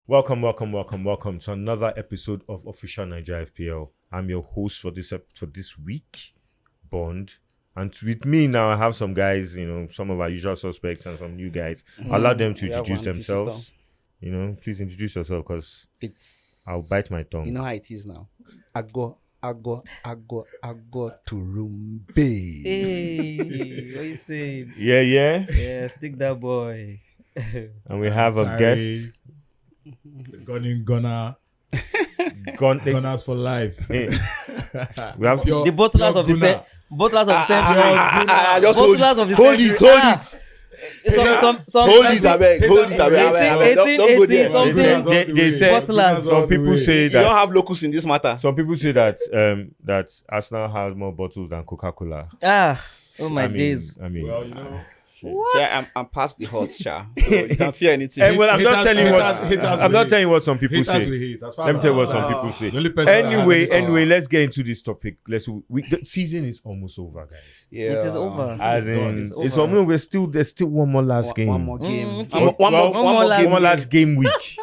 Welcome to another episode of Official Naija FPL. I'm your host for this week, Bond. And with me now, I have some guys, some of our usual suspects and some new guys. I'll allow them to introduce themselves. Please introduce yourself because I'll bite my tongue. You know how it is now. Agwoturumbe. Hey, what you say? Yeah. Yeah, Stickdatboi. And we have a Tarry. guest. Gunners for life. Hey. We have The bottlers of the same. Bottlers of the same. Just Bottlers of the hold same. it. Hold it, abeg. Hold it, abeg. Don't go there. something. They said Bottlers. some people say You don't that have locus in this matter. some people say that that Arsenal has more bottles than Coca-Cola. Oh my days. I mean, Well, So I'm past the hot, sha. So you can't see anything. well, I'm not telling you what haters I'm will not hate. telling you what some people Haters will say. hate. As far Let me as tell you what I- some people say. The only person that has Anyway, let's get into this topic. The season is almost over, guys. Yeah. It is over. As in, It's it's over. almost there's still one more last game. One more game. Okay. One more One more game. last game week.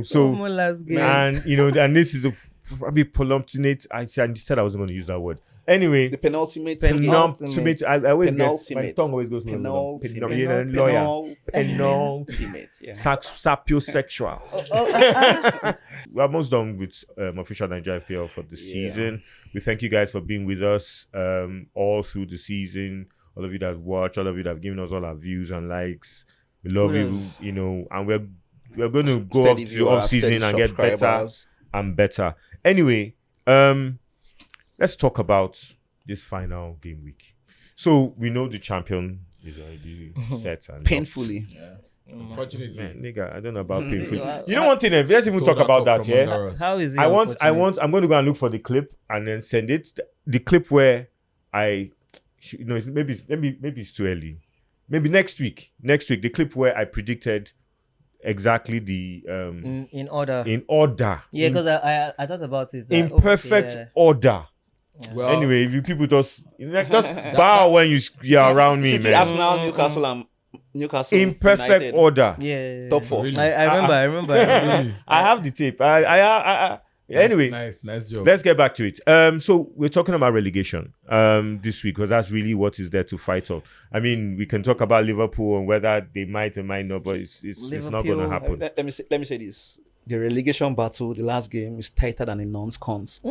So One more last game. and and this is a probably penultimate. I said I wasn't going to use that word. Anyway, The penultimate. penultimate. I always get my Penultimate. tongue always goes Penultimate. lawyer. Penultimate. Yeah. Sapiosexual. We're almost done with official Naija FPL for the season. We thank you guys for being with us all through the season. All of you that watch, all of you that have given us all our views and likes. We love Kudos. you, and we're going to go Steady off to viewers, off season steady and get better subscribers. and better. Anyway, let's talk about this final game week. So we know the champion is already set and Painfully. Unfortunately, Man, nigga, I don't know about painful. You know one thing, let's even talk about that. Yeah, How is it? I'm going to go and look for the clip and then send it. The clip where maybe it's too early. Maybe next week. The clip where I predicted exactly the in order. in order. Yeah, because I thought about it. In perfect order. Well, Anyway, if you people just bow when you're around me, City, man. Arsenal, Newcastle, and Newcastle. In perfect United. order. Yeah. Top four. Really? I remember. really, I have the tape. Anyway, nice job. let's get back to it. So we're talking about relegation this week because that's really what is there to fight on. I mean, we can talk about Liverpool and whether they might or might not, but it's not going to Liverpool. happen. Let me say this: the relegation battle, the last game, is tighter than a non's cons.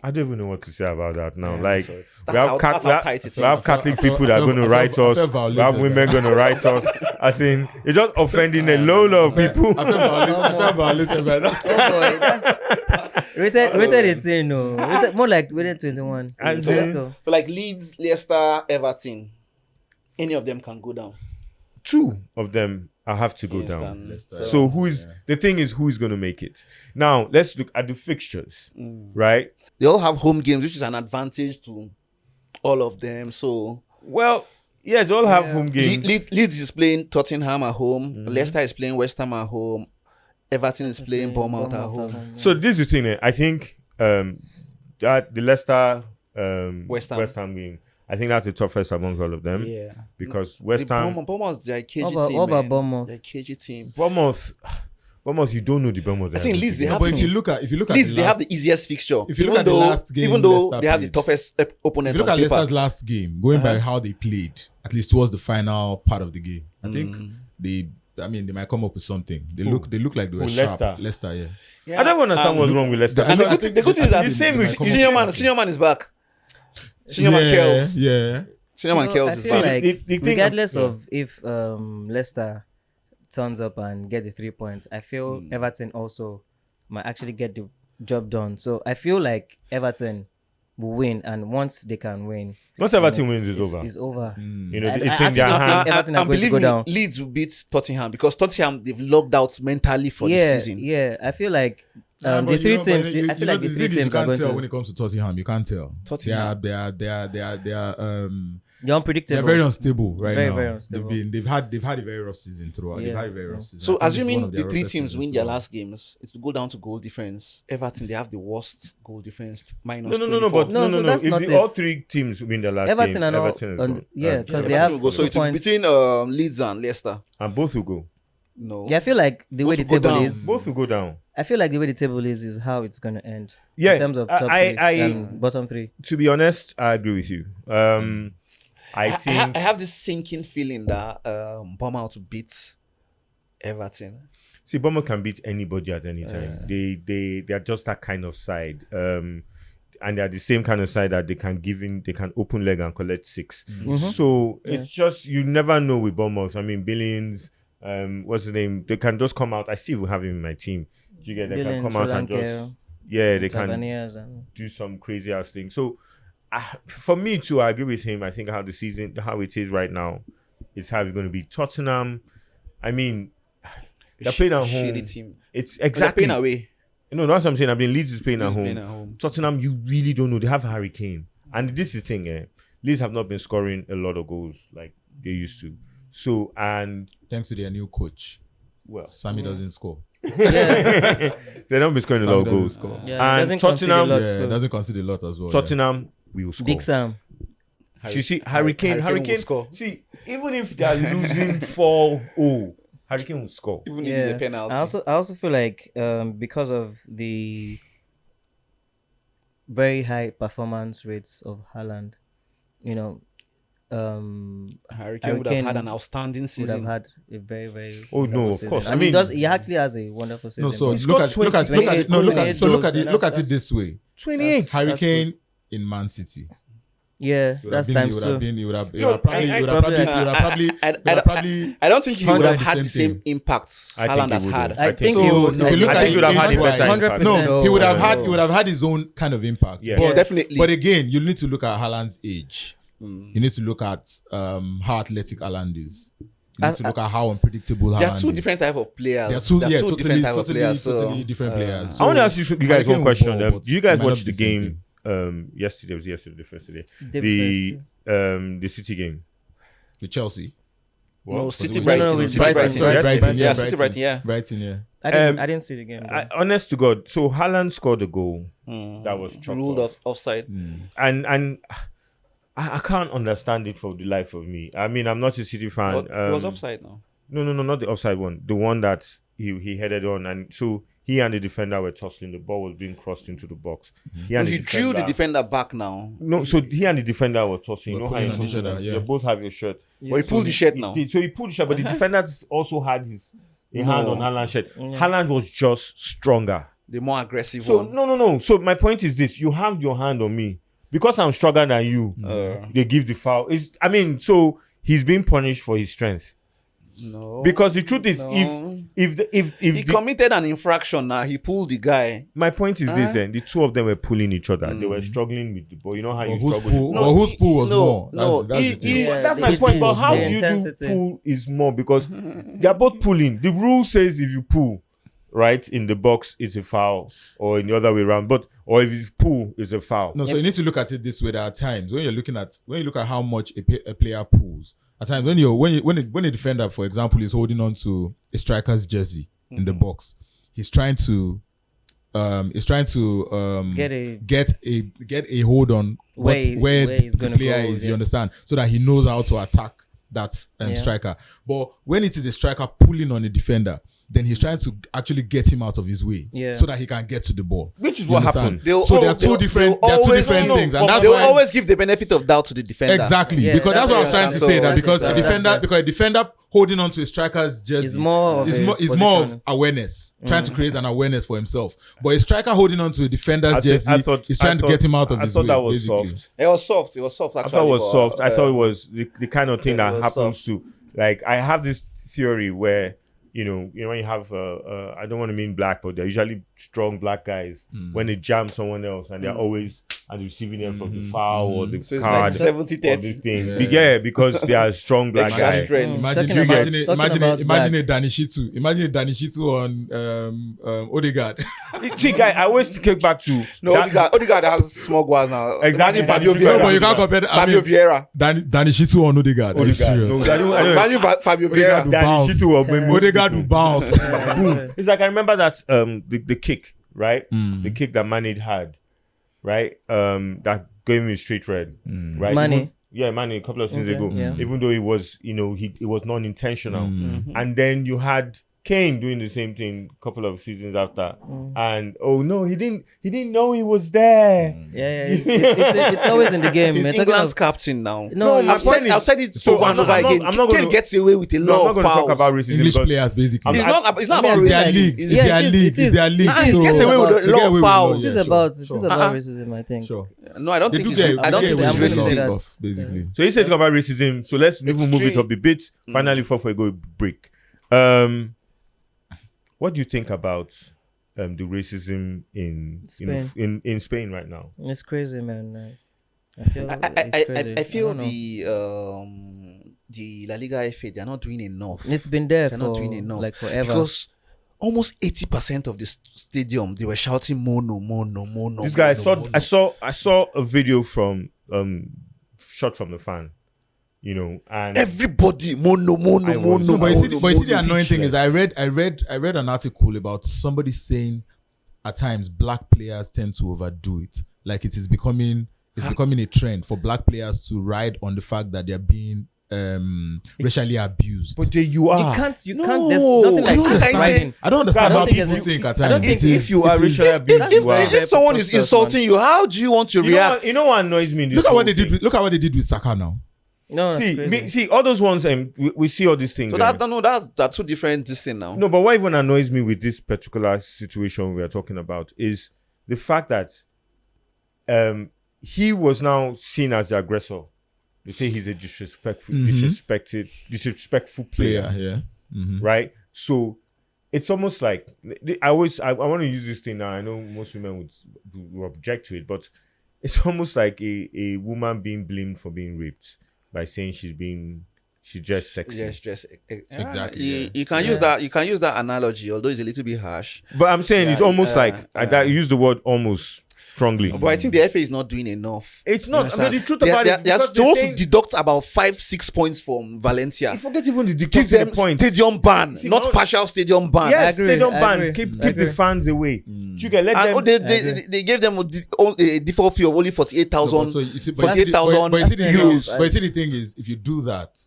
I don't even know what to say about that now. Yeah, like so it's- we that's have, how tight it we have is. Catholic people that are going to write us. We have women going to write us. I think it's just offending a load of people. I felt violated by that. Oh boy, that's rated 18. No, more like rated 21. And So let's then- go. So like Leeds, Leicester, Everton, any of them can go down. Two of them I have to go Yes, down. then. So the thing is who is going to make it? Now let's look at the fixtures, right? They all have home games, which is an advantage to all of them. So Well, yes, they all have home games. Leeds is playing Tottenham at home. Leicester is playing West Ham at home. Everton is playing Bournemouth at home. So this is the thing. I think that the Leicester West Ham game, I think that's the toughest among all of them. Yeah. Because West Ham, Bournemouth, they're a KG What about- team. what about man. Bournemouth? They're a KG team. Bournemouth, you don't know the Bournemouth. I think Leeds, they have But to. if you look at Leeds, they have the easiest fixture. if you look at the last game even though Leicester they have the played. toughest if opponent you look on at paper. Leicester's last game, going by how they played, at least towards the final part of the game, I think they might come up with something. They look like they were sharp. Leicester, yeah. Yeah. I don't understand what's wrong with Leicester. And the good thing is that the same with Senior man is back. Senior man Kells. Yeah. Senior man So Kells I is feel back. like The thing- regardless yeah. of if Leicester turns up and get the 3 points, I feel Everton also might actually get the job done. So I feel like Everton will win, and once they can win, Once Everton then wins, it's over. It's over. You know, I it's in actually their don't hand. think Everton are And going to believe go me, down. Leeds will beat Tottenham because Tottenham, they've logged out mentally for the season. Yeah, I feel like Nah, the but three you know, teams. but you I feel know like the the three thing is, teams you are can't going tell when to. it comes to Tottenham. You can't tell. Tottenham. They are They're unpredictable. they're very unstable right Very, now. very unstable. They've had a very rough season throughout. They've Yeah, had a very rough yeah. season. So I think this is one assuming of their the three roughest teams seasons win their throughout. last games, it's to go down to goal difference. Everton, they have the worst goal difference, minus No, 24. but No, so that's If not all it. three teams win their last Everton game, are not. Everton is gone. Yeah, because they Everton have will go. So 2 it's points. between Leeds and Leicester. And both will go. No. Yeah, I feel like the way the Both will go table down. is. Both will go down. I feel like the way the table is how it's gonna end. Yeah, In terms of top three and bottom three. To be honest, I agree with you. I think I have this sinking feeling that Bournemouth will beat Everton. see Bournemouth can beat anybody at any time. They are just that kind of side. And they are the same kind of side that they can open leg and collect 6. So it's just you never know with Bournemouth. I mean Billings, what's his name? They can just come out. I still have him in my team. You get they can come out and just they can do some crazy ass thing. So for me too, I agree with him. I think how it is right now is how it's going to be. Tottenham, I mean, they're playing at home. Shitty team. It's exactly They're playing away. No, that's what I'm saying. I mean, Leeds is playing at Playing at home. home. Tottenham, you really don't know. They have Harry Kane. And this is the thing, Leeds have not been scoring a lot of goals like they used to. So, and Thanks to their new coach, well, Sammy doesn't score. they don't be scoring a lot of goals. Score. Yeah, he And doesn't concede a Tottenham, lot, Yeah, so- doesn't concede a lot as well. Tottenham will score. Big Sam. You see, Harry Kane will score. See, even if they are losing 4-0, Harry Kane will score. Even if it's a penalty. I also feel like because of the very high performance rates of Haaland, you know, Harry Kane would have had an outstanding would season. have had a very, very Oh, no, wonderful of season. course. And I mean- he actually has a wonderful season. No, so but- look at scored look at 28 no, look at so look at goals, it look at it that's- this way. 28. Harry That's Kane in Man City. yeah, He would that's have times been, two. he would have No, probably I- would have probably I don't think he would have had the same same impact I think Haaland he has would had. have. I think So he would. if you look I at think he would have had a age-wise- better 100%. impact. No, No, he would have no. had his own kind of impact. Yeah. But definitely. But again, you need to look at Haaland's age. You need to look at how athletic Haaland is. You need to look at how unpredictable Haaland there are is. two different type of players. There are two, There are yeah, two totally, different type of totally, players. totally So, different players. I want to ask you guys one question. Ball, but Do you it guys might not watch be the same game thing. yesterday? Was yesterday the first day? The The City game. With Chelsea. no, Was City it Brighton. No, with City Brighton. Brighton. Sorry, Brighton, Yeah, yeah, City Brighton, yeah. Brighton, yeah. I didn't see the game. though. Honest to God, so Haaland scored a goal that was chopped Ruled off. offside. And I can't understand it for the life of me. I mean, I'm not a City fan. But it was offside now. No, not the offside one. The one that he headed on, and so he and the defender were tussling. The ball was being crossed into the box. He and He drew the defender back now. No, so he and the defender were tossing. You Were know how pulling you on each toss them? other, yeah. They both have your shirt. But he pulled the shirt He now. did. So he pulled the shirt, but the defender also had his hand on Haaland's shirt. Haaland was just stronger. The more aggressive So one. no. So my point is this: you have your hand on me because I'm stronger than you. They give the foul. So he's being punished for his strength. No. Because the truth is, No. if He committed an infraction now. He pulled the guy. my point is this, the two of them were pulling each other. They were struggling with the ball. You know how Or you whose struggle. pool, No, or whose pool was no, more? no, That's the thing. Yeah, That's my the point. But pull, how the do you do intensity. pull is more because they are both pulling. The rule says if you pull, right in the box, it's a foul, or in the other way around. Or if it's pull, it's a foul. No, so you need to look at it this way. There are times when you look at how much a player pulls. At times when a defender, for example, is holding on to a striker's jersey in the box, he's trying to get a hold on where he's the gonna player go, is. yeah. You understand, so that he knows how to attack that striker. But when it is a striker pulling on a defender, then he's trying to actually get him out of his way, Yeah. so that he can get to the ball. Which is You what understand? happened. So there are two different things, and that's They'll why always give the benefit of doubt to the defender. exactly Yeah, because that's what I was trying to so say. That that's- because that's a defender holding on to a striker's jersey It's more of is his more of position. awareness, trying to create an awareness for himself. But a striker holding on to a defender's jersey is trying to get him out of his way. I thought that was basically. soft. It was soft. It was soft. Actually, I thought it was but, soft. I thought it was the kind of thing it that was happens to, like, I have this theory where, you know, when you have, I don't want to mean black, but they're usually strong black guys when they jam someone else and they're always and receiving them from the foul or the So it's card like 70-30. or this thing. Yeah, because they are strong black Extra guys. strength. Imagine a Danny Shitu. Imagine a Danny Shitu on Odegaard. See, guy, I always kick back to No, Odegaard has small guas now. Exactly. Imagine Fabio No, Vieira. but you can't compare. Fabio Vieira. Danny Shitu on Odegaard. Are you serious? No, I don't- Imagine Fabio Odegaard Vieira. will Danny bounce. Shitu or Mbembe. Odegaard will bounce. Boom. It's like I remember that the kick, right? The kick that Mane had, right? That gave me straight red, right? Mane? Mane a couple of seasons Okay, ago. yeah. Even though it was, it was non-intentional. And then you had Kane doing the same thing a couple of seasons after, and oh no, he didn't know he was there. Yeah, it's always in the game. He's We're talking England's of- captain now. No, my I've point is- said it so over I'm and not- over I'm not- again. I'm not Kane gonna- gets away with a No, I'm lot not of going to talk fouls. about racism. English because players basically. It's not about It's their racism. league. It's Yeah, their it is, league. it It's is. their league. Nah, he So gets away with a they lot get of away with fouls. This yeah, is about sure, this sure. is about racism, I think. Sure. No, I don't They think do it's. get I don't they think get it's away with a lot of racism. stuff basically. So he said talk about racism. So let's even move it up a bit. Finally, before we go break. What do you think about the racism in Spain. in Spain right now? It's crazy, man. I feel it's crazy. I feel don't know. the La Liga FA, they are not doing enough. It's been there They're for not doing enough like forever. because almost 80% of the stadium they were shouting mono. This guy mono. I saw a video from shot from the fan, and Everybody mono. No, But you see, the mono annoying thing is, speechless. I read an article about somebody saying at times black players tend to overdo it. Like it is becoming a trend for black players to ride on the fact that they're being racially abused. but there you you are. can't. There's nothing I like don't this understand. riding. I don't understand I don't how think people there's a- think at I don't times. think if you are racially abused, you are. If someone is insulting you, how do you want to react? You know what annoys me in this Look at what whole they did. thing? Look at what they did with Saka now. No, it's crazy. See all those ones, and we see all these things. So that's two different this thing now. No, but what even annoys me with this particular situation we are talking about is the fact that he was now seen as the aggressor. They say he's a disrespectful player, Yeah. Mhm. right? So it's almost like I want to use this thing now. I know most women would object to it, but it's almost like a woman being blamed for being raped by saying she's just sexy. Yes, just Exactly, You, yeah. can use that. You can use that analogy, although it's a little bit harsh. But I'm saying it's almost I use the word almost strongly. But I think the FA is not doing enough. It's You not. I understand? mean, the truth They are- about they it, are- they are because supposed they're to saying- deduct about 5-6 points from Valencia. You forget even the Give deducting them the point. stadium ban, See, not no- partial stadium ban. Yes, I agree, stadium I ban. agree. Keep I the agree. fans away. You can let And them. they gave them a default fee of only 48,000. So you see, 48,000 but you see the euros. but you see the thing is, if you do that,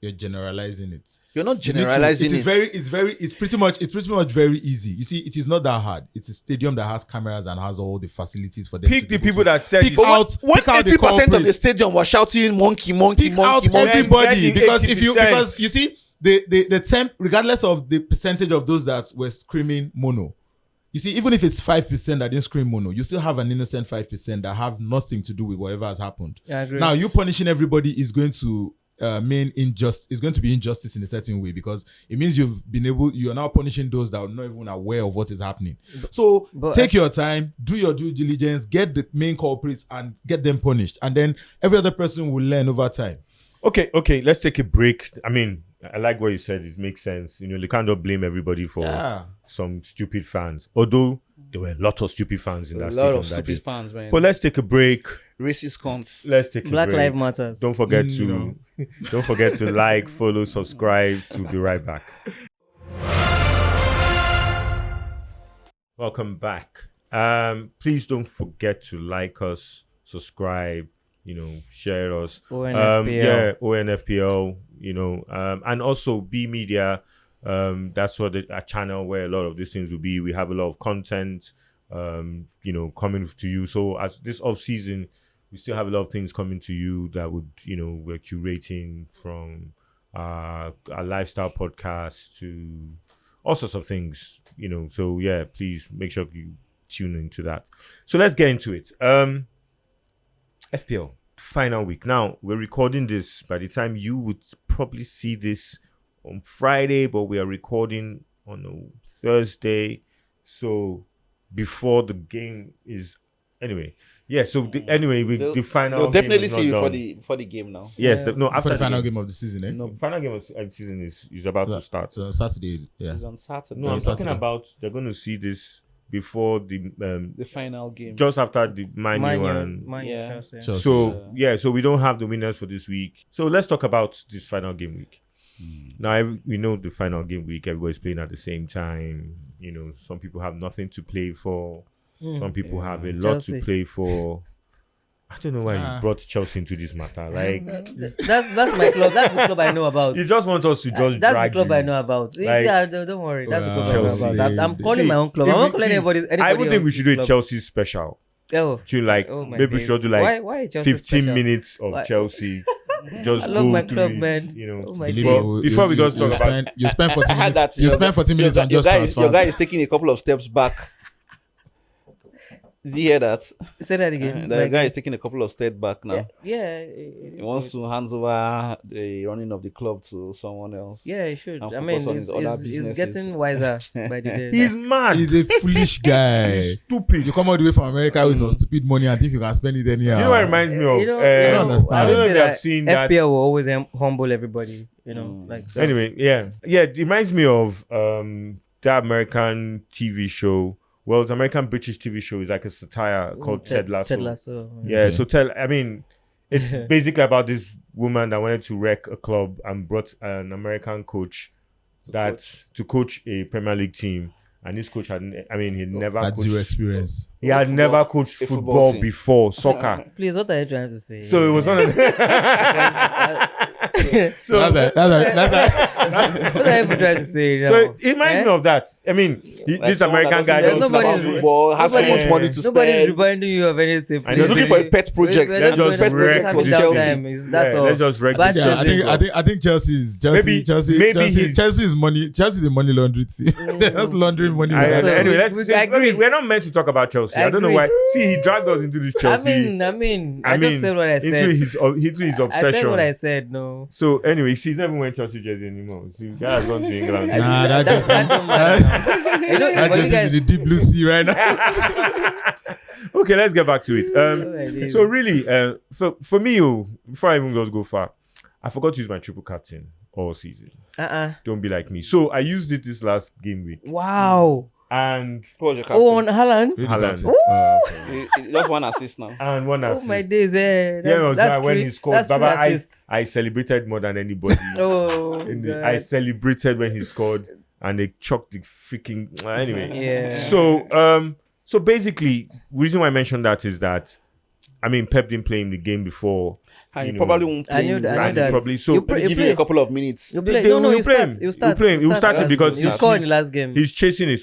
you're generalizing it. You're not You need to- generalizing it. it's pretty much very easy. You see, it is not that hard. It's a stadium that has cameras and has all the facilities for them. Pick to the be able people to that said pick it. But out, when pick out the 80% of the culprits. stadium was shouting monkey, Pick out monkey. everybody, Then the because 80%. because you see the temp, regardless of the percentage of those that were screaming mono. You see, even if it's 5% that didn't scream mono, you still have an innocent 5% that have nothing to do with whatever has happened. I agree. Now, you punishing everybody is going to is going to be injustice in a certain way, because it means you are now punishing those that are not even aware of what is happening. So but take your time, do your due diligence, get the main culprits and get them punished, and then every other person will learn over time. Okay, let's take a break. I mean, I like what you said. It makes sense. They can't blame everybody for some stupid fans. Although there were a lot of stupid fans in A that lot stadium of that stupid day. fans, man. But let's take a break. Racist cunts. Let's take Black a break. Lives Matters. Don't forget to don't forget to like, follow, subscribe. To be right back. Welcome back. Please don't forget to like us, subscribe, share us. ONFPL. ONFPL, and also B Media. That's what a channel where a lot of these things will be. We have a lot of content, coming to you. So as this off season, we still have a lot of things coming to you that would, we're curating, from our lifestyle podcast to all sorts of things, So yeah, please make sure you tune into that. So let's get into it. FPL final week. Now we're recording this. By the time you would probably see this on Friday, but we are recording on a Thursday, so before the game is anyway. Yeah, so the final. They'll definitely game is see you not for done. the game now. Yes, Yeah. no. After For the final game of the season, eh? No, final game of the season is about to start. So Saturday, yeah. It's on Saturday. No, I'm talking Saturday. about they're going to see this before the The final game. just after the Man U Man and U, Yeah. Chelsea. Chelsea. so so we don't have the winners for this week. So let's talk about this final game week. Now we know the final game week. Everybody's playing at the same time. Some people have nothing to play for. Some people have a lot Chelsea. to play for. I don't know why you brought Chelsea into this matter. Like, That's my club. That's the club I know about. he just wants us to just That's drag the club you. I know about. Don't worry. That's the club Chelsea. I know about. I'm calling my own club. If I'm we- not calling anybody. I would think we should do a club. Chelsea special. Oh, To like, oh my maybe we days. should do like why Chelsea 15 special? minutes of Why? Chelsea. Just I love go my through club, it, man. you know. Oh my Believe days. me, Before we go to talk about- spend, you spend 40 I had minutes. that. You spend 40 minutes on just your transfers. guy is taking a couple of steps back. Did you hear that? Say that again. The guy is taking a couple of steps back now. Yeah. He wants to hand over the running of the club to someone else. Yeah, he should. And I mean, focus on his other he's businesses. getting wiser by the day. He's mad. He's a foolish guy. He's stupid. You come all the way from America with some stupid money and think you can spend it anyhow. You know what it reminds me of? You know, I don't understand. I don't know if say you have that seen that. FPL will always humble everybody. You know, like that's- Anyway, yeah, it reminds me of that American TV show. Well, it's American British TV show. It's like a satire called Ted Lasso. Ted Lasso. Yeah, Okay. so I mean, it's basically about this woman that wanted to wreck a club and brought an American coach to coach a Premier League team. And this coach he'd never Had zero coached. experience. He had Football- never coached a football football team. before, soccer. Please, what are you trying to say? So it was one of so what are you trying to say? Now? So it reminds me of that. I mean, this American guy There's doesn't nobody- about football, has so nobody- much money to Nobody's spend. reminding you of anything. And He's He's looking for a pet project. Let's just Pet wreck project was this Chelsea. thing. That's all. Let's just wreck Bad this. Yeah, Chelsea. I think Chelsea's Maybe he's- Chelsea's money. Chelsea's the money laundry team. They're just laundering money. So Anyway, we agree. we're not meant to talk about Chelsea. I don't know agree. why. See, he dragged us into this Chelsea. I just said what I said. into his obsession. I said what I said. No. So anyway, he's never wearing Chelsea jersey anymore. See, guy has gone to England. Nah, that just that don't matter. You know, that but you just guys- is in the deep blue sea right now. Okay, let's get back to it. my So really, for me, before I even just go far, I forgot to use my triple captain all season. Don't be like me. So I used it this last game week, Wow. and Who was your Oh, on captain? Haaland. Haaland. Okay. He just one assist now. and one Oh assist. my days, Yeah, it was that's why when three- he scored, that's three Baba, assists. I celebrated more than anybody. Oh, I God. celebrated when he scored, and they chucked the freaking anyway. Yeah. So basically, reason why I mentioned that is that, I mean, Pep didn't play in the game before. And you he know, probably won't I play. knew him. that. I Right, knew that. probably. So You play- Give him a couple of minutes. You play. They No, will you play start. him. You start. He will start it because you scored in the last game. He's chasing a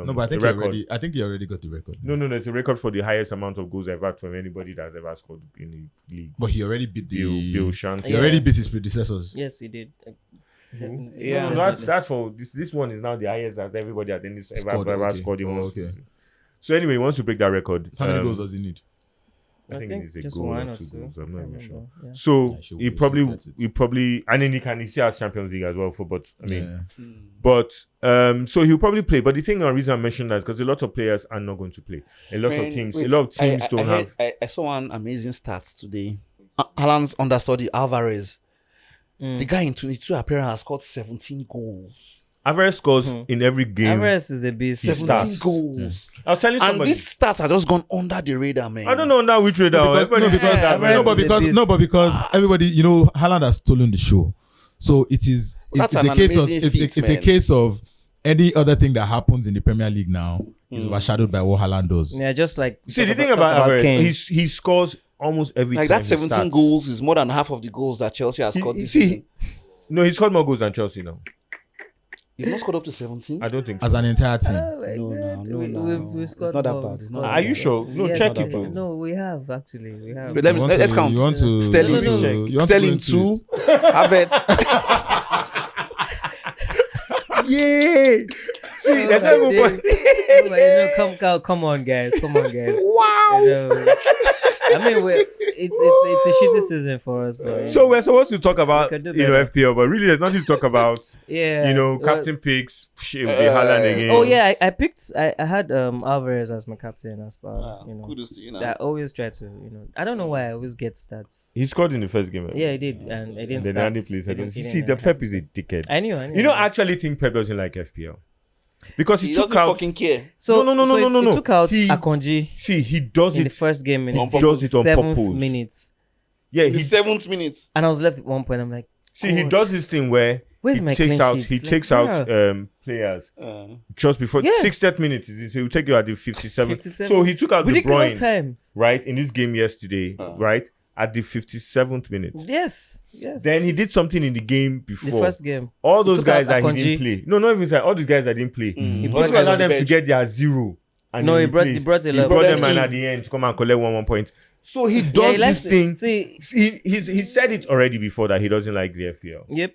No, but I think record. I think he already got the record. No, it's a record for the highest amount of goals ever from anybody that's ever scored in the league. But he already beat Bill Shanks. He already beat his predecessors. Yes, he did. Yeah. No, that's for this one is now the highest that everybody at any ever scored in one okay. season. So anyway, once you break that record, How many goals does he need? I think it's a just goal one or or two two. goals. I'm not even I sure. remember, yeah. So I should- he we probably, should get it. and then he still has Champions League as well for. But I mean, Yeah. but so he'll probably play. But the thing, the reason I mentioned that is because a lot of players are not going to play. A lot of teams don't have. I saw one amazing stats today. Haaland's understudy Alvarez. The guy in 22 appearances has scored 17 goals. Average scores in every game. Alvarez is a beast. 17 starts. goals. I was telling And somebody. these stats have just gone under the radar, man. I don't know now which radar. Because everybody, you know, Haaland has stolen the show. So it is. That's It's an a case of. amazing It's feat, a man. case of any other thing that happens in the Premier League now is overshadowed by what Haaland does. Yeah, just like See, the talk thing about Average, Kane. he scores almost every Like time. that he 17 starts. goals is more than half of the goals that Chelsea has scored this season. No, he scored more goals than Chelsea now. You've not scored up to 17? I don't think so. As an entire team. Oh my God. We've scored it's not that more. bad. It's not Are that you bad. sure? No, Yes, check we it. have. Bro. No, we have actually. We have. But let's count. You want to Sterling you want to- two. you want to Sterling go into 2. it. Havertz. Yeah. See, that's not even point. Oh my, come on, guys. Come on, guys. Wow. I mean, it's a shitty season for us, but So we're supposed to talk about We could do better. FPL, but really there's nothing to talk about. yeah, Captain picks. Shit, will be Haaland again. Oh yeah, I picked. I had Alvarez as my captain as well. Kudos to you now. I always try to. I don't know why I always get stats. He scored in the first game. Yeah, he did, and I didn't. Then start. Andy plays second. He See, didn't, the Pep is a dickhead. I knew. You know, I actually think Pep doesn't like FPL because he He took doesn't out. fucking care. So No. He took out He- Akonji See, he does in the it. first game in He the does it on 7th purpose. minute, Yeah, In the he 7th minute. and I was left at one point. I'm like, see. He God. does this thing where Where's he my takes clean out sheets? he Like, takes yeah. out players just before Yes. 60th minute. So he will take you at the 57th. 57. So he took out De Ridiculous Bruyne times. right in this game yesterday, right at the 57th minute. Yes. Then he did something in the game The before. first game. All those took guys out that he Akonji. didn't play. No, not even say all those guys that didn't play. He He brought also guys allowed on the them to bench. get their 0. And No, then he brought a he lot. brought them them and in. at the end to come and collect 1 point. So he Yeah, does he likes this thing. See, He said it already before that he doesn't like the FPL. yep.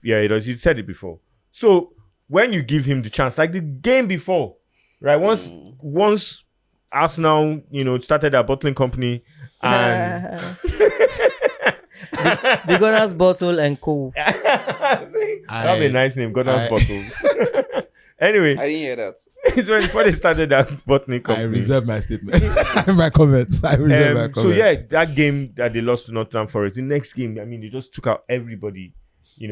He does. He said it before. So when you give him the chance, like the game before, right? Once Arsenal, started their bottling company, and the Gunners Bottle and Co. that'd be a nice name, Gunners Bottles. Anyway, I didn't hear that. it's when before they started that bottling I company. reserve my statement. My comments. I reserve my comments. So yeah, that game that they lost to Nottingham Forest, the next game, I mean, they just took out everybody,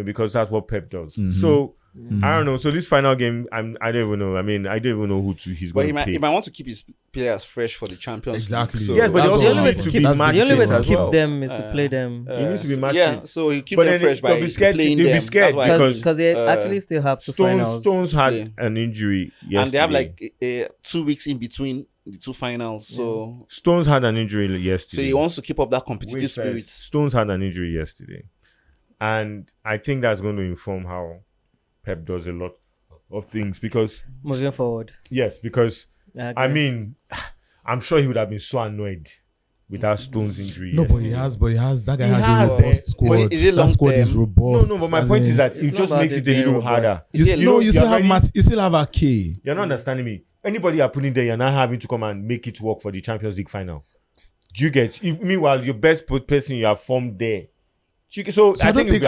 because that's what Pep does. So I don't know. So this final game, I don't even know. I mean, I don't even know who he's But going to play. he might want to keep his players fresh for the Champions Exactly. League. So Yes, but they That's also what need I'm to saying. be That's match The only way fit to as keep well. them is to play them. He needs to be match yeah, fit. so you keep But them then fresh by they'll be scared. playing They'll be them. scared That's why- because Because they actually still have to finals. Stones had Yeah. an injury yesterday. and they have like 2 weeks in between the two finals. So Stones had an injury yesterday. he wants to keep up that Wait competitive first. spirit. Stones had an injury yesterday, and I think that's going to inform how Pep does a lot of things. Because Moving forward. I mean, I'm sure he would have been so annoyed with that Stones injury. No, but yesterday. he has. That guy He has has, a robust eh? squad. But is it that long squad is term? robust. No, but my as point in- is that It's it not just about makes it it a being little robust. harder. Is it- you still have already- You still have a K. You're not understanding me. Anybody you're putting there, you're not having to come and make it work for the Champions League final. Do you get? Meanwhile, your best person you have formed there. So So I don't think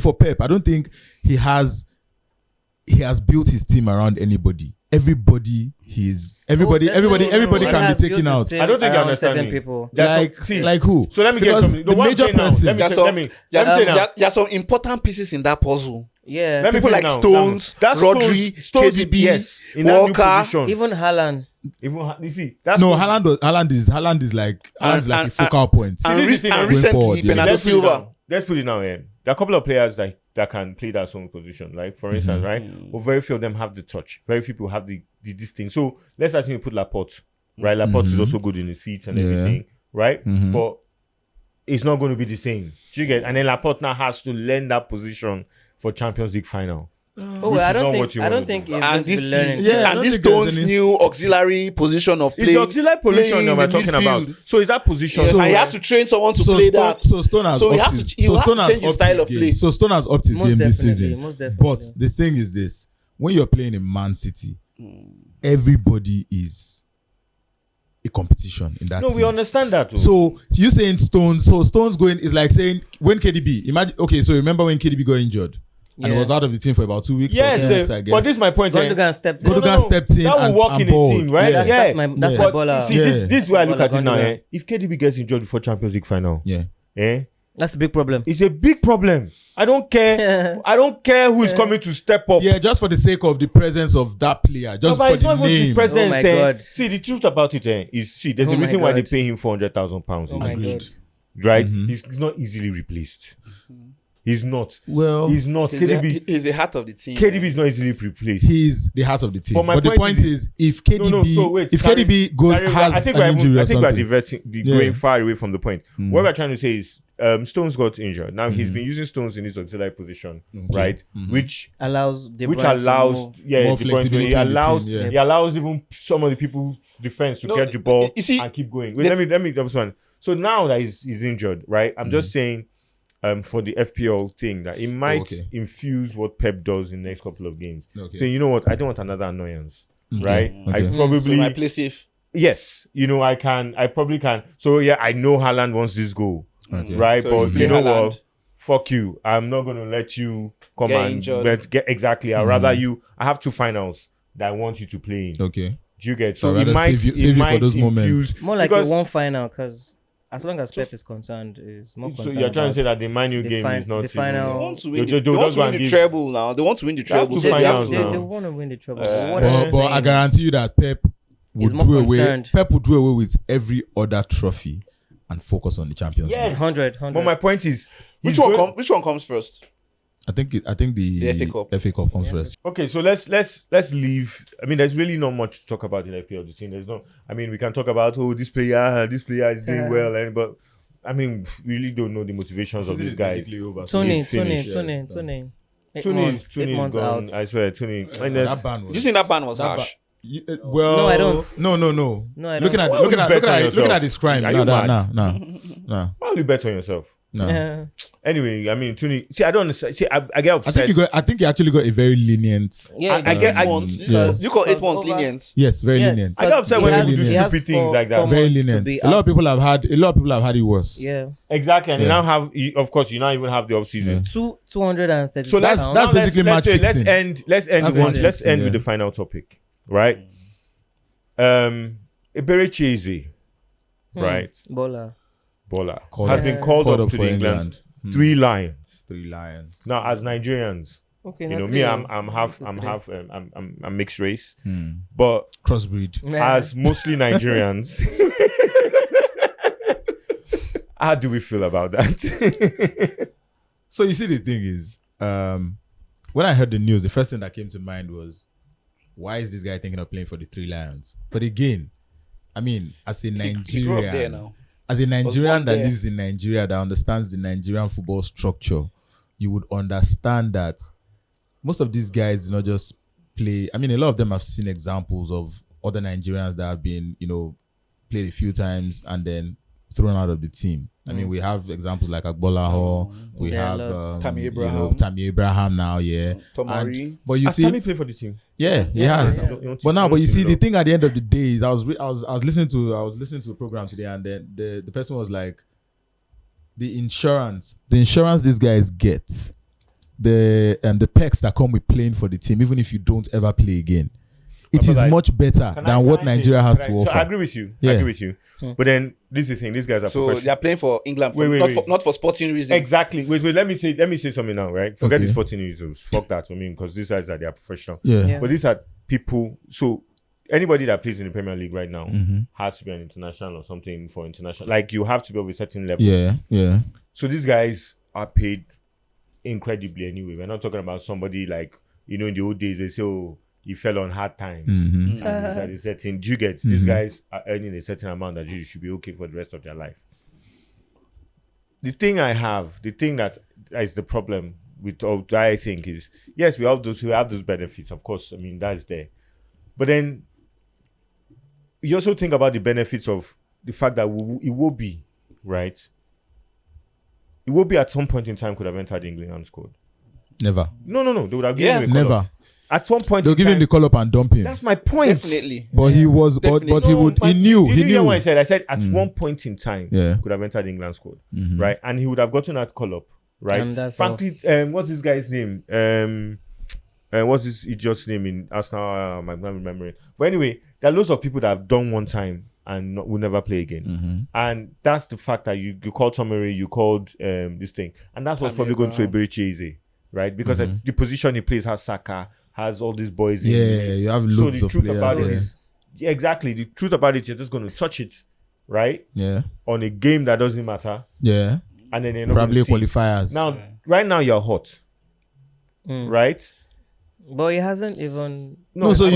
for Pep, I don't think he has built his team around anybody. Everybody can be taken out. I don't think you understand certain me. people. Like who? So let me Because get something. the What I'm major saying now, person- let me There's say- some, let me say now. there are some important pieces in that puzzle. Yeah. Let me People put like it now. Stones, That's Rodri, KDB, yes, in that new Walker. position. Even Haaland. You see, that's No, Stones. Haaland is like a focal point. And, this is the thing, and going recently, forward, yeah. Bernardo Let's put it Silva. down. Let's put it now. There are a couple of players that can play that same position. Like for instance, right? But very few of them have the touch. Very few people have the this thing. So let's assume you put Laporte. Right, Laporte is also good in his feet and everything. Right, but it's not going to be the same. Do you get? And then Laporte now has to learn that position for Champions League final. Oh, Which I is not don't what think. you I wanna don't do. think he's And going to be this learning. is Yeah, I and don't this think there's Stones' any- new auxiliary position of It's play. the auxiliary position playing that in we're the talking about. midfield. So is that position? Yes, so and he has to train someone to So play Stone, that. so Stone has So he upped has his- to- he so will have Stone to has change his upped style his of game. play. So Stone has upped his Most game this definitely, season. most definitely. But the thing is this: when you're playing in Man City, everybody is a competition in that No, team. we understand that. Too. So you saying Stones? So Stones going is like saying when KDB. Imagine. Okay, so remember when KDB got injured and he Yeah. was out of the team for about 2 weeks. yes, or 3 weeks, I guess. but this is my point. Gundogan stepped in. Gundogan stepped in That will and- work and in a balled. team, right? Yeah. That's my Yeah. baller. But see, Yeah. this is where I look at it now. Gundogan. If KDB gets injured before Champions League final, Yeah. That's a big problem. it's a big problem. I don't care. I don't care who is coming to step up. Yeah, just for the sake of the presence of that player, No, just but for it's the not even the name. presence. Oh my God. See, the truth about it is, there's a Oh my reason why they God. pay him £400,000. Oh my Agreed. God. Right? He's not easily replaced. He's not. Well, He's not. KDB He's the heart of the team. KDB is not easily replaced. he's the heart of the team. But my But the point point is- is, if KDB, No, so wait, if Tarry, KDB goes Tarry, has I think an we're injury or I think we're something, diverting, Yeah. going far away from the point. What we're trying to say is, Stones got injured. Now he's been using Stones in his auxiliary position, right? Which Allows De which Bruyne to allows move. More the point where flexibility he in the allows team, yeah. he allows even some of the people's defense to No, get the ball you see, and keep going. Wait, let me just one. So now that he's injured, right? I'm just saying for the FPL thing that it might infuse what Pep does in the next couple of games. Okay. So you know what? I don't want another annoyance, right? I Okay. probably So I play safe. yes, I probably can. So yeah, I know Haaland wants this goal, Okay. right? So but you play you know Haaland. what? Fuck you. I'm not gonna let you come Get and injured. get exactly. I'd rather you. I have 2 finals that I want you to play in. Okay. Do you get? So So I'd it rather might save you for those moments. More like because- a one final, because as long as Pep is concerned, is more So concerned. you're trying to say about that the Man U the game is not the final- They Oh. want to They win. just They want go to win and the give- treble now. They want to win the treble. to So they have finals to. now. They want to win the treble. But I guarantee you that Pep He's would more do away. concerned. Pep would do away with every other trophy and focus on the Champions Yes. League. 100. But my point is, Which he's one going- comes? Which one comes first? I think the FA Cup comes first. Okay, so let's leave. I mean, there's really not much to talk about in FPL this thing. There's no. I mean, we can talk about this player is doing well, but I mean, we really don't know the motivations of these guys. Toney. Toney's 8 months gone. out. I swear, Toney. That ban was. You think that ban was harsh? Well, No, I don't. No. No, I Looking don't. looking at his crime. Are you mad? No. Why would you bet on yourself? No. Yeah. Anyway, I mean, Toney. See, I don't understand. See, I get upset. I think he actually got a very lenient. Yeah, I get- 8 months. yes. You got 8 months Over- lenient. Yes, very Yeah. lenient. I get upset He when has- people do he has stupid things 4 like that. months Very to lenient. be A lot of out. people have had it worse. Yeah. Exactly, and Yeah. you now have, of course, you now even have the off season. 230. So That's now basically match let's fixing. end That's match let's fixing, end yeah. with the final topic, right? Eberechi, right? Bola. Bola Called has up- been called up to for the England. 3 Lions. 3 Lions. Now, as Nigerians, Okay, you not know three. me, I'm mixed race, but Crossbreed. Yeah. as mostly Nigerians, how do we feel about that? So you see, the thing is, when I heard the news, the first thing that came to mind was, why is this guy thinking of playing for the 3 Lions? But again, I mean, as a He grew up there Nigerian, now. as a Nigerian born that there. lives in Nigeria, that understands the Nigerian football structure, you would understand that most of these guys do not just play. I mean, a lot of them have seen examples of other Nigerians that have been, played a few times and then thrown out of the team. I mean, we have examples like Agbolaho. We There are have lots. Tammy Abraham. Tammy Abraham now, yeah. Tomori. But you Has see, Tammy played for the team? yeah, he has. Yeah. But you see, the thing at the end of the day is, I was listening to a program today, and then the person was like, the insurance these guys get, the perks that come with playing for the team, even if you don't ever play again, it is like, much better than what Nigeria has to offer. So I agree with you. Yeah. I agree with you. But then this is the thing. These guys are So professional. they are playing for England, Wait. not for sporting reasons. Exactly. Wait. Let me say something now, right? Forget Okay. the sporting reasons. Fuck that. I mean, because these guys they are professional. Yeah. Yeah. But these are people. So anybody that plays in the Premier League right now Mm-hmm. has to be an international or something for international. Like you have to be of a certain level. Yeah. So these guys are paid incredibly anyway. We're not talking about somebody like, in the old days they say, oh, he fell on hard times. Mm-hmm. And he's at a certain, do you get? These guys are earning a certain amount that you should be okay for the rest of their life. The thing that is the problem with all that, I think, is yes, we have those benefits, of course. I mean, that's there. But then you also think about the benefits of the fact that it will be, right? It will be at some point in time could have entered the England squad. Never. No. They would have given him a call Never. up. At some point They'll in give time, him the call up and dump him. that's my point. Definitely. But he was, but he knew. Did you hear what I said? I said at one point in time, Yeah. could have entered the England squad, right? And he would have gotten that call up, right? And that's Frankly, what's this guy's name? What's this idiot's name in Arsenal? I'm not remembering. But anyway, there are loads of people that have done one time and will never play again. And that's the fact that you called Tomori, you called this thing, and that's what's probably going to Eberechi, right? Because the position he plays has Saka, has all these boys. Yeah, you have So loads the of truth players about it there. is, yeah, exactly. The truth about it, you're just going to touch it, right, Yeah. on a game that doesn't matter, Yeah. and then you're not Probably gonna see. qualifiers. Now, right now you're hot, right? But he hasn't even. No, so when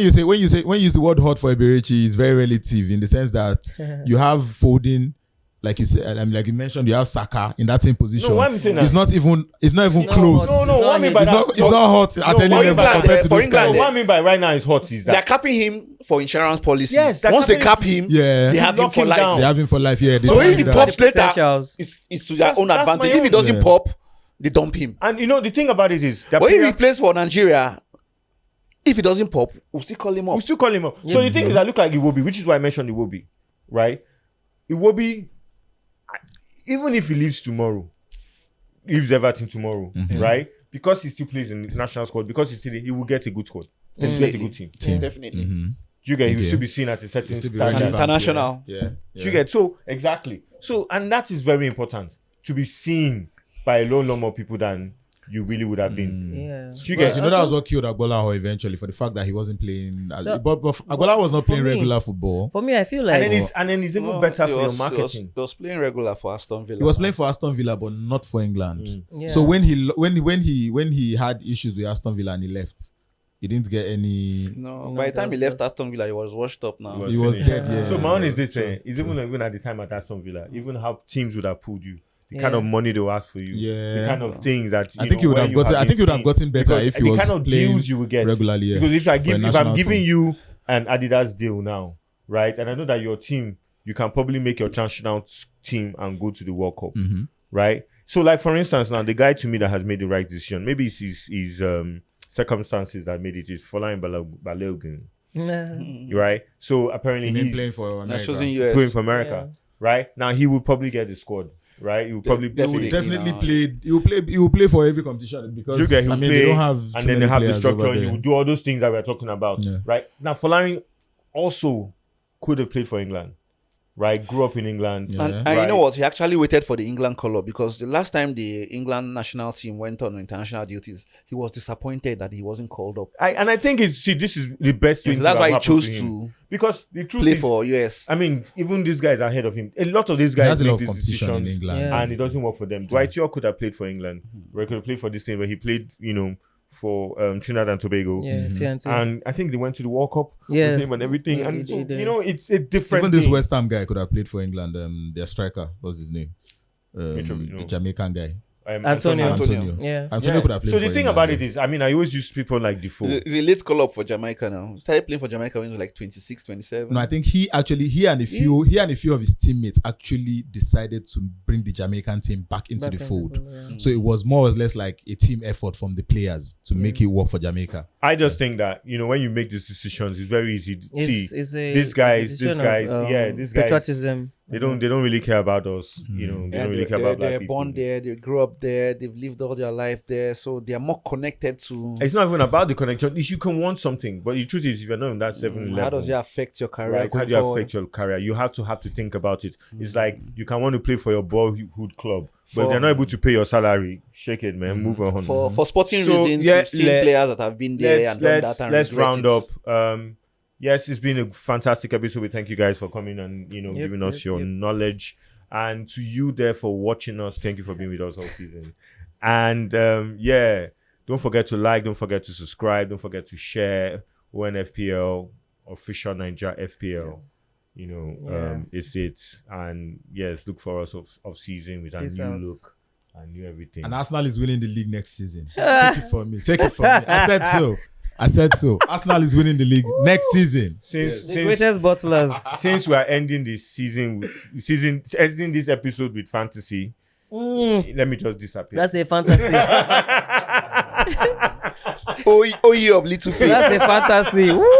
you use the word hot for Eberechi, it's very relative in the sense that you have Foden, like you said, I mean, like you mentioned, you have Saka in that same position. No, what I'm saying now- it's not even close. No, what I mean by It's that, not hot at No, any for level England, compared to for this England, guy. what I mean by right now is hot is They are that capping him for insurance policy. Yes, they're once they capping cap him, Yeah. they have him Lock for him life. down. They have him for life. Yeah. So if he that. pops later, Potentials. it's to their own That's my advantage. If he own. doesn't Yeah. pop, they dump him. and the thing about it is that But if player- he plays for Nigeria, if he doesn't pop, we'll still call him up. we still call him up. So the thing is, I look like Iwobi, which is why I mentioned Iwobi, right? Iwobi, even if he leaves Everton tomorrow, right? Because he still plays in the national squad, because he will get a good squad. He will get a good team. Definitely. You get, he will Okay. still be seen at a certain Still be standard. relevant, International. Yeah. You get, so exactly. So, and that is very important to be seen by a lot more people than you really would have been. Yeah. You Yes, get, that was what killed Agbola eventually, for the fact that he wasn't playing. So- but Agbola was not playing me- regular football. For me, I feel like and then it's even No, better he for was- your marketing. He was playing regular for Aston Villa. He was playing for Aston Villa, but not for England. yeah. So when he had issues with Aston Villa and he left, he didn't get any. No, No, by the time he that's- left Aston Villa, he was washed up now. He was finished. dead. Yeah. So my own is this: True, it's true. even at the time at Aston Villa, even how teams would have pulled you, the Yeah. kind of money they will ask for you, Yeah. the kind of things that I think he would have gotten. I think he would have gotten better if he the was kind of playing deals you would get regularly. Yeah, Because if for a I'm national giving team. you an Adidas deal now, right, and I know that your team, you can probably make your national team and go to the World Cup, Mm-hmm. right? So, like for instance, now the guy to me that has made the right decision, maybe it's his circumstances that made it, is Folarin Balogun, Nah. right? So apparently He been he's playing for That's America. choosing US. playing for America, right? Now he will probably get the squad, right? He will probably They He will Definitely, definitely no. play. He will play for every competition because You get, I he'll mean play, they don't have and too then many they have the players structure. over You there. will do all those things that we're talking about, Yeah. right? Now Folarin also could have played for England, right? Grew up in England. Yeah. And you know Right. what? He actually waited for the England call-up because the last time the England national team went on international duties, he was disappointed that he wasn't called up. I think this is the best thing. So that's to why have he happened chose to him. to Because the truth play is, for US. I mean, even these guys are ahead of him. A lot of these He guys has a make lot of these competition in decisions, England. Yeah. and it doesn't work for them. Dwight York could have played for England, or he could have played for this thing where he played, for Trinidad and Tobago. Yeah, TNT. And I think they went to the World Cup Yeah. with him and everything. Yeah, and he so, did. it's a different Even this thing. West Ham guy could have played for England. Their striker, what's his name? The Jamaican guy, Antonio. Antonio. Yeah. Antonio could have played. So for the thing England, about yeah. it is, I mean, I always use people like Defoe. He's a late call-up for Jamaica now. He started playing for Jamaica when he was like 26, 27. No, I think he and a few of his teammates actually decided to bring the Jamaican team back into the fold. So it was more or less like a team effort from the players to make it work for Jamaica. I just think that when you make these decisions, it's very easy. It's These guys, patriotism. they don't really care about us. They don't really care about black they're people. born there, they grew up there, they've lived all their life there, so they are more connected to. It's not even about the connection. You can want something, but the truth is, if you're not in that 7 How does it affect your career? right, how going do you forward? affect your career? You have to think about it. It's like you can want to play for your boyhood club, but if they're not able to pay your salary, shake it, man. Move on. For sporting So, reasons, yeah, we've seen players that have been there and done that and let's regret round it. up. Yes, it's been a fantastic episode. We thank you guys for coming and giving us your knowledge, and to you there for watching us. Thank you for being with us all season. And don't forget to like, don't forget to subscribe, don't forget to share. ONFPL, official Naija FPL. It's it. And yes, look for us of season with a Peace new out. look and new everything. And Arsenal is winning the league next season. Take it from me. I said so. Arsenal is winning the league next season. The greatest bottlers. Since we are ending this ending this episode with fantasy, let me just disappear. That's a fantasy. Oh, ye of little faith. That's a fantasy. Woo!